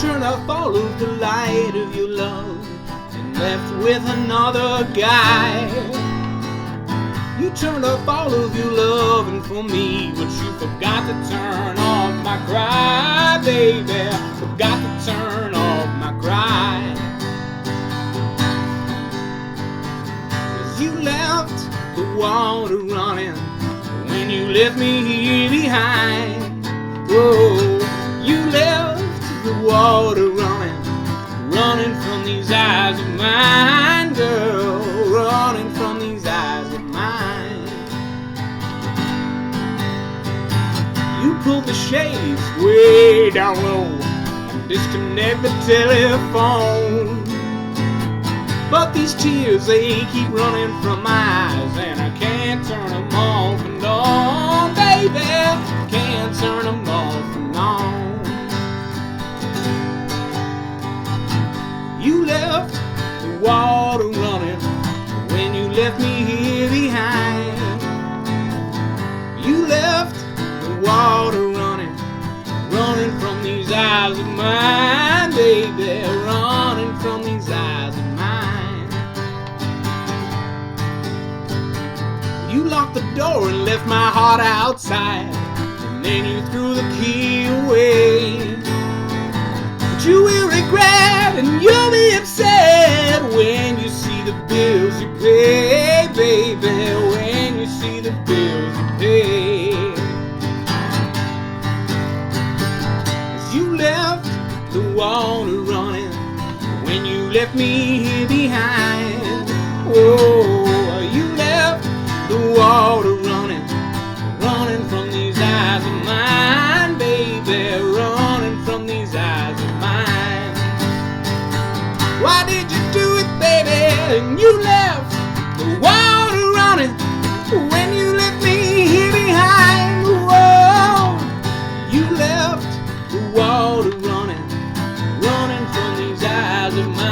turned off all of the light of your love and left with another guy. You turned off all of your loving for me, but you forgot to turn off my cry, baby. Forgot to turn off my cry. 'Cause you left the water running when you left me here behind. Whoa, you left the water running, running from these eyes of mine, girl, running from these eyes of mine. You pulled the shades way down low and disconnect the telephone. But these tears, they keep running from my eyes, and I can't turn them off and on, baby. Can't turn them off and on. You left the water running when you left me here behind. You left the water running, running from these eyes of mine, baby, running from these eyes of mine. You locked the door and left my heart outside, and then you threw the key away. But you will regret and you'll be upset when you see the bills you pay, baby, when you see the bills you pay. 'Cause you left the water running when you left me here behind. Oh, you left the water running, running from these eyes of mine, baby, running from these eyes of mine. Why did you do it, baby? And you left the water running when you left me here behind. Whoa, you left the water running, running from these eyes of mine.